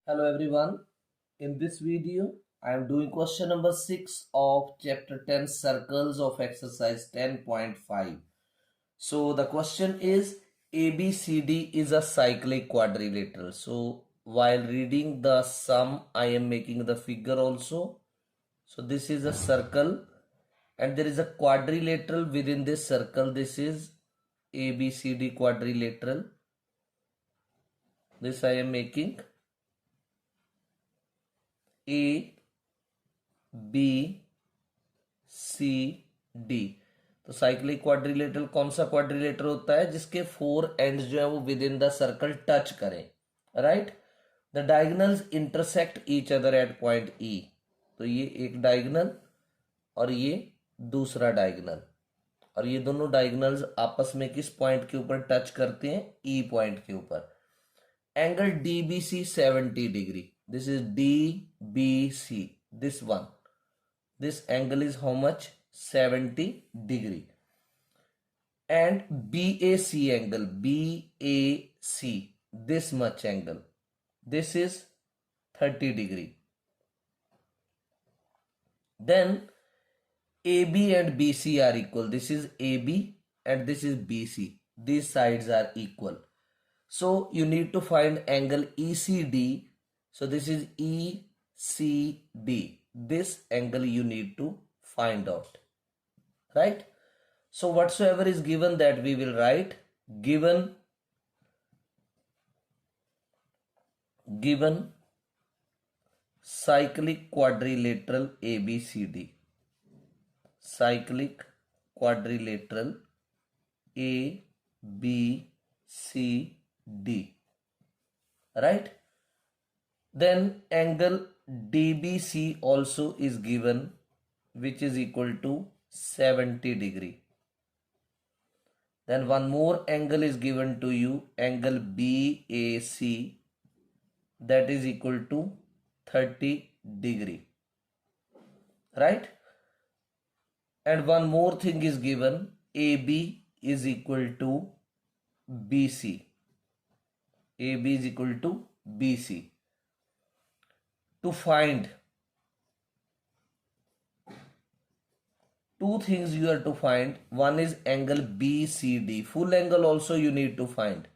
Hello everyone. In this video, I am doing question number 6 of chapter 10 circles of exercise 10.5. So the question is ABCD is a cyclic quadrilateral. So while reading the sum, I am making the figure also. So this is a circle and there is a quadrilateral within this circle. This is ABCD quadrilateral. This I am making A B C D. तो cyclic quadrilateral कौन सा quadrilateral होता है जिसके four ends जो है वो within the circle touch करें, right. The diagonals intersect each other at point E. तो ये एक डायगोनल और ये दूसरा डायगोनल और ये दोनों डायगोनल्स आपस में किस पॉइंट के ऊपर टच करते हैं? ई पॉइंट के ऊपर। Angle D B C 70 degree. This is D B C, this one. This angle is how much? 70 degree. And BAC angle, BAC, this much angle, this is 30 degree. Then AB and BC are equal. This is AB and this is BC. These sides are equal. So you need to find angle ECD. So this is ECD. This angle you need to find out, right? So whatsoever is given that we will write. Given cyclic quadrilateral ABCD, cyclic quadrilateral ABCD, right? Then angle DBC also is given, which is equal to 70 degree. Then one more angle is given to you, angle BAC, that is equal to 30 degree, right? And one more thing is given, AB is equal to BC. AB is equal to BC. To find two things you are to find. One is angle BCD. Full angle also you need to find.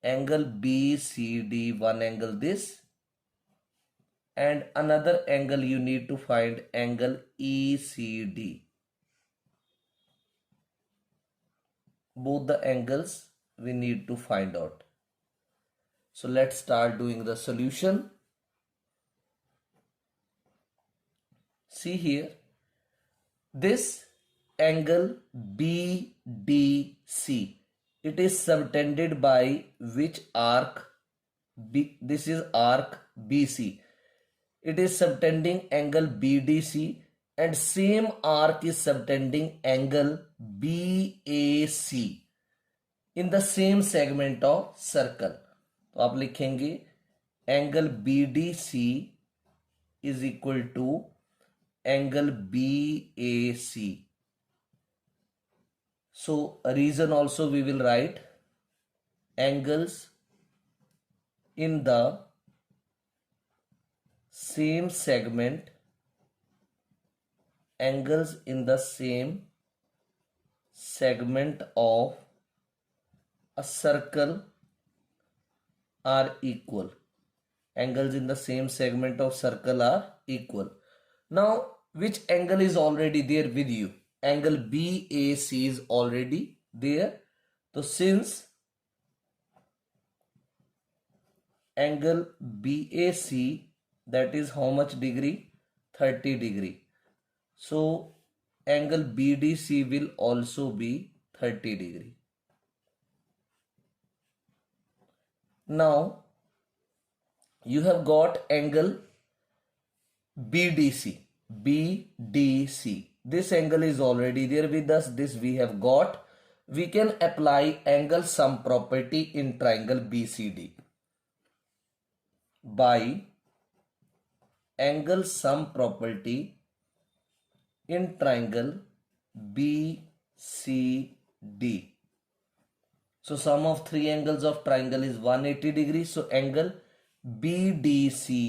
Angle BCD, one angle this, and another angle you need to find, angle ECD. Both the angles we need to find out. So let's start doing the solution. See here, this angle BDC, it is subtended by which arc? This is arc BC. It is subtending angle BDC and same arc is subtending angle BAC in the same segment of circle. तो आप लिखेंगे angle BDC is equal to angle BAC. So a reason also we will write, angles in the same segment, angles in the same segment of a circle are equal. Angles in the same segment of circle are equal. Now, which angle is already there with you? Angle BAC is already there. So since angle BAC, that is how much degree? 30 degree. So angle BDC will also be 30 degree. Now you have got angle BDC. This angle is already there with us. This we have got. We can apply angle sum property in triangle BCD by angle sum property in triangle BCD. So sum of three angles of triangle is 180 degrees. So angle BDC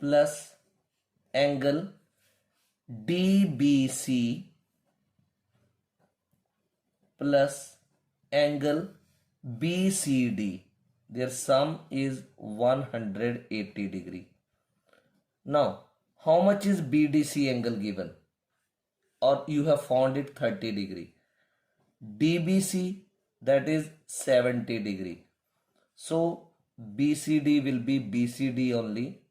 plus angle DBC plus angle BCD. Their sum is 180 degree. Now, how much is BDC angle given? Or you have found it 30 degree. DBC, that is 70 degree. So, BCD will be BCD only,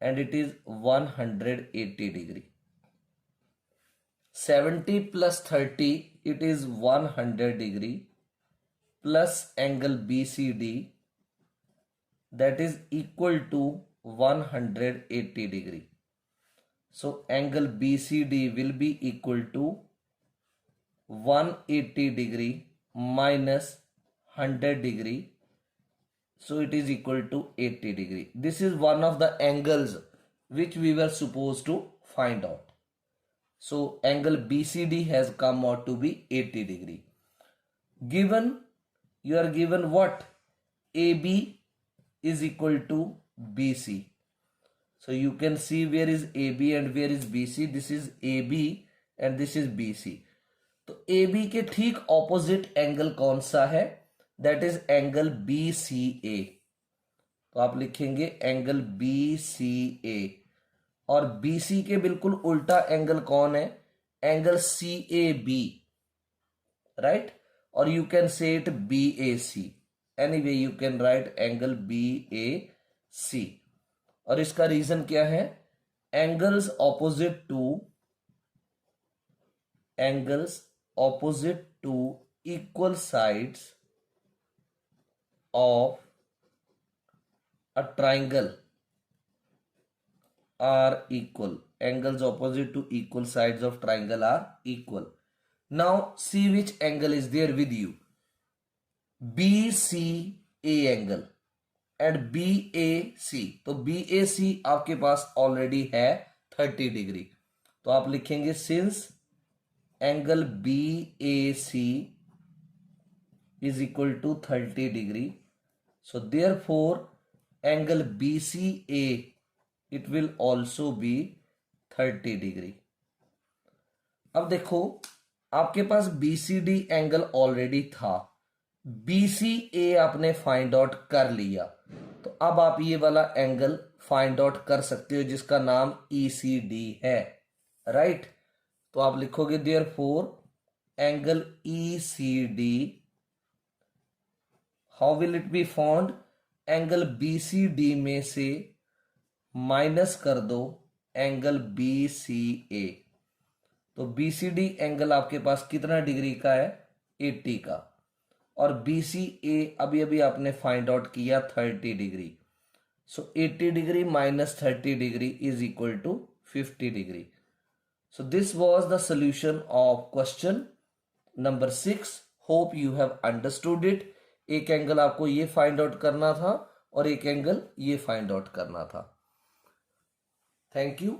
and it is 180 degree. 70 plus 30, it is 100 degree, plus angle BCD, that is equal to 180 degree. So angle BCD will be equal to 180 degree minus 100 degree. So it is equal to 80 degree. This is one of the angles which we were supposed to find out. So angle BCD has come out to be 80 degree. Given, you are given what? AB is equal to BC. So you can see where is AB and where is BC. This is AB and this is BC. तो AB के ठीक opposite angle कौन सा है? That is angle BCA. तो आप लिखेंगे angle BCA. और BC के बिल्कुल उल्टा एंगल कौन है? Angle CAB, right? और you can say it BAC. Anyway you can write angle BAC. और इसका रीजन क्या है? Angles opposite to equal sides of a triangle are equal. Angles opposite to equal sides of triangle are equal. Now see which angle is there with you. BCA angle and BAC. तो BAC आपके पास already है 30 degree. तो आप लिखेंगे since angle BAC is equal to 30 degree. So therefore angle BCA it will also be 30 degree. अब देखो आपके पास BCD angle already था, BCA आपने फाइंड आउट कर लिया, तो अब आप ये वाला एंगल फाइंड आउट कर सकते हो जिसका नाम ECD है, राइट? तो आप लिखोगे therefore angle ECD, how will it be found? Angle BCD में से माइनस कर दो एंगल BCA. तो BCD एंगल आपके पास कितना डिग्री का है? 80 का. और BCA अभी अभी आपने फाइंड आउट किया 30 degree. So 80 degree minus 30 degree is equal to 50 degree. So this was the solution of question number 6. Hope you have understood it. एक एंगल आपको ये फाइंड आउट करना था और एक एंगल ये फाइंड आउट करना था. Thank you.